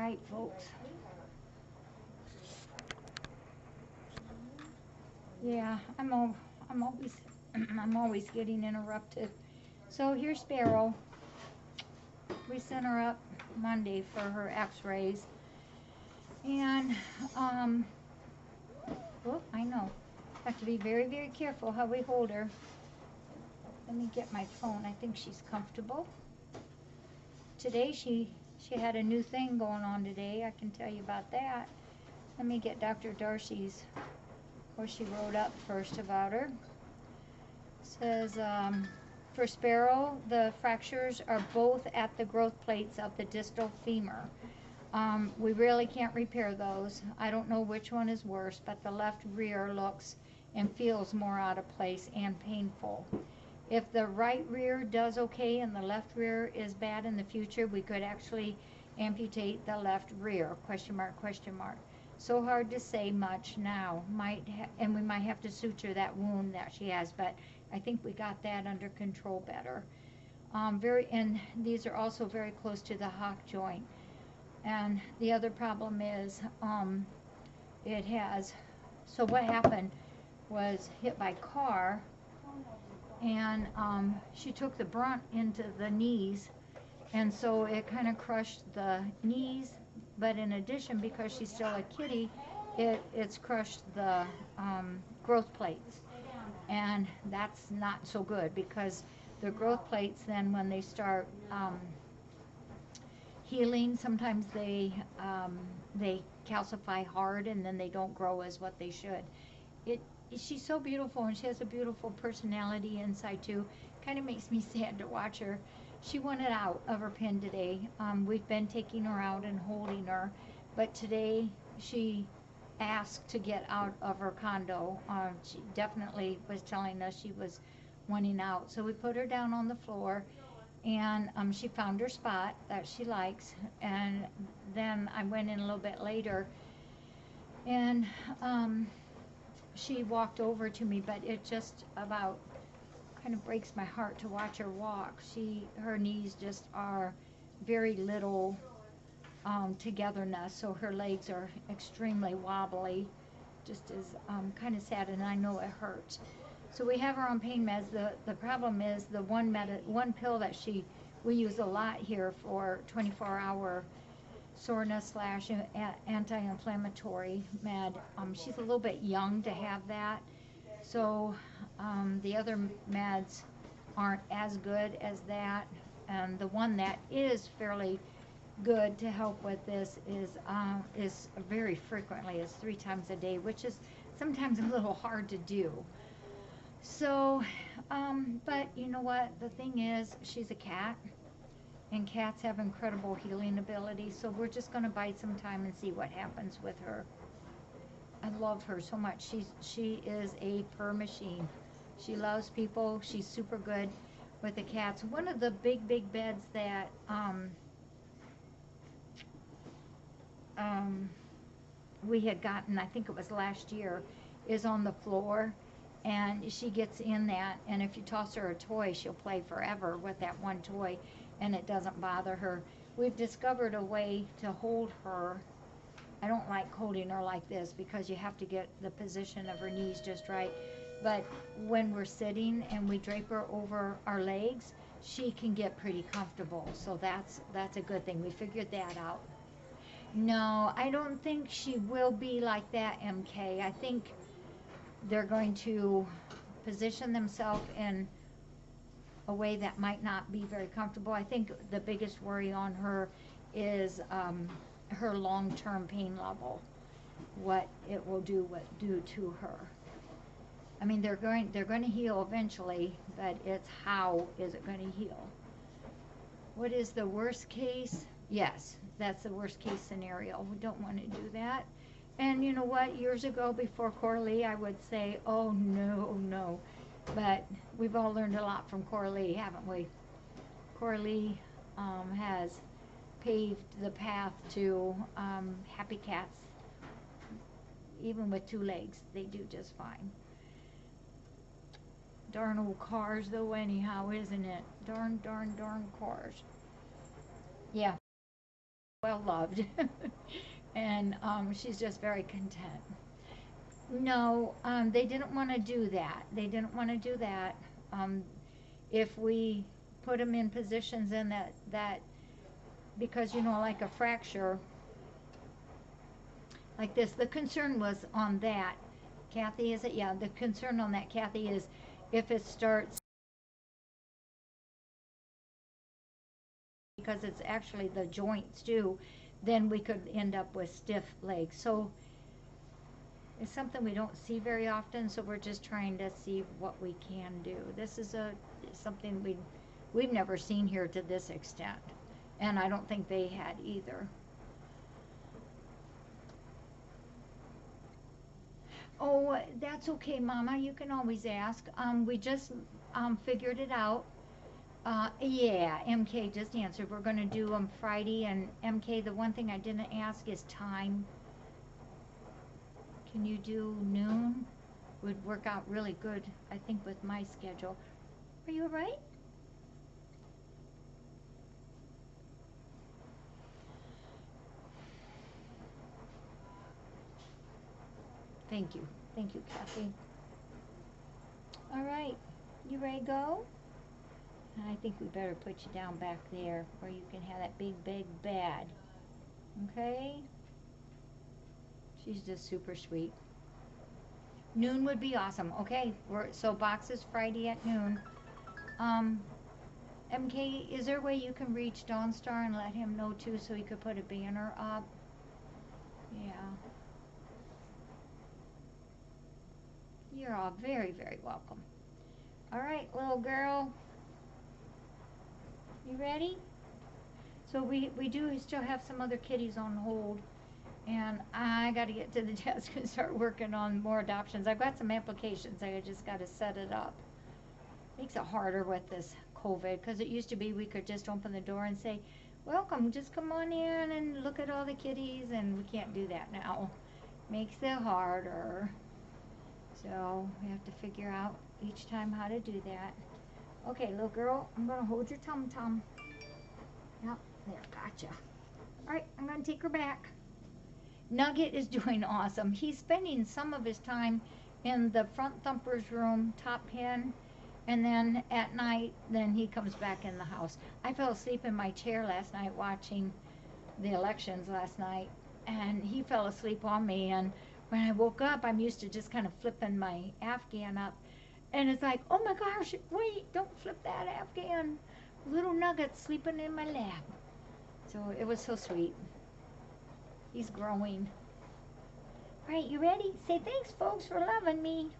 right, folks. Yeah, I'm always I'm always getting interrupted. So here's Sparrow. We sent her up Monday for her x-rays. And oh, I know. Have to be very, very careful how we hold her. Let me get my phone. I think she's comfortable. Today she had a new thing going on today. I can tell you about that. Let me get Dr. Darcy's, what she wrote up first about her. It says, for Sparrow, the fractures are both at the growth plates of the distal femur. We really can't repair those. I don't know which one is worse, but the left rear looks and feels more out of place and painful. If the right rear does okay and the left rear is bad in the future, we could actually amputate the left rear, question mark, question mark. So hard to say much now. And we might have to suture that wound that she has, but I think we got that under control better. And these are also very close to the hock joint. And the other problem is, so what happened was hit by car, and she took the brunt into the knees, and so it kind of crushed the knees, but in addition, because she's still a kitty, it's crushed the growth plates, and that's not so good, because the growth plates then, when they start healing, sometimes they calcify hard, and then they don't grow as what they should. She's so beautiful, and she has a beautiful personality inside too. Kind of makes me sad to watch her. She wanted out of her pen today. We've been taking her out and holding her, but today she asked to get out of her condo. She definitely was telling us she was wanting out. So we put her down on the floor, and she found her spot that she likes. And then I went in a little bit later, and she walked over to me, but it just about kind of breaks my heart to watch her walk. Her knees just are very little togetherness, so her legs are extremely wobbly. Just is kind of sad, and I know it hurts. So we have her on pain meds. The problem is the one pill that we use a lot here for 24-hour soreness / anti-inflammatory med. She's a little bit young to have that, so the other meds aren't as good as that. And the one that is fairly good to help with this is very frequently, is 3 times a day, which is sometimes a little hard to do. So, but you know what? The thing is, she's a cat, and cats have incredible healing ability, so we're just going to bide some time and see what happens with her. I love her so much. She is a purr machine. She loves people. She's super good with the cats. One of the big beds that we had gotten, I think it was last year, is on the floor, and she gets in that, and if you toss her a toy, she'll play forever with that one toy, and it doesn't bother her. We've discovered a way to hold her. I don't like holding her like this, because you have to get the position of her knees just right, but when we're sitting and we drape her over our legs, she can get pretty comfortable, so that's a good thing. We figured that out. No, I don't think she will be like that, MK. I think they're going to position themselves in a way that might not be very comfortable. I think the biggest worry on her is her long-term pain level, what it will do to her. I mean, they're going to heal eventually, but it's how is it going to heal? What is the worst case? Yes, that's the worst case scenario. We don't want to do that. And you know what? Years ago, before Coralie, I would say, oh, no. But we've all learned a lot from Coralie, haven't we? Coralie has paved the path to happy cats. Even with 2 legs, they do just fine. Darn old cars, though, anyhow, isn't it? Darn cars. Yeah. well loved. And she's just very content. No, they didn't want to do that. They didn't want to do that. Um, if we put them in positions in that because like a fracture like this, the concern was on that. Kathy, is it? Yeah, the concern on that, Kathy, is if it starts, because it's actually the joints too, then we could end up with stiff legs. So it's something we don't see very often, so we're just trying to see what we can do. This is something we've never seen here to this extent, and I don't think they had either. Oh, that's okay, Mama. You can always ask. We just figured it out. Yeah, MK just answered. We're going to do them Friday, and MK, the one thing I didn't ask is time. Can you do noon? Would work out really good, I think, with my schedule. Are you all right? Thank you. Thank you, Kathy. All right. You ready to go? I think we better put you down back there where you can have that big bed. Okay? She's just super sweet. Noon would be awesome. Okay, so boxes Friday at noon. MK, is there a way you can reach Dawnstar and let him know too so he could put a banner up? Yeah. You're all very welcome. All right, little girl. You ready? So we do still have some other kitties on hold. And I got to get to the desk and start working on more adoptions. I've got some applications. I just got to set it up. Makes it harder with this COVID, because it used to be we could just open the door and say, welcome, just come on in and look at all the kitties, and we can't do that now. Makes it harder. So we have to figure out each time how to do that. Okay, little girl, I'm going to hold your tum-tum. Yep, there, gotcha. All right, I'm going to take her back. Nugget is doing awesome. He's spending some of his time in the front thumper's room, top pen, and then at night, then he comes back in the house. I fell asleep in my chair last night watching the elections last night, and he fell asleep on me, and when I woke up, I'm used to just kind of flipping my Afghan up, and it's like, oh my gosh, wait, don't flip that Afghan. Little Nugget sleeping in my lap. So it was so sweet. He's growing. All right, you ready? Say thanks, folks, for loving me.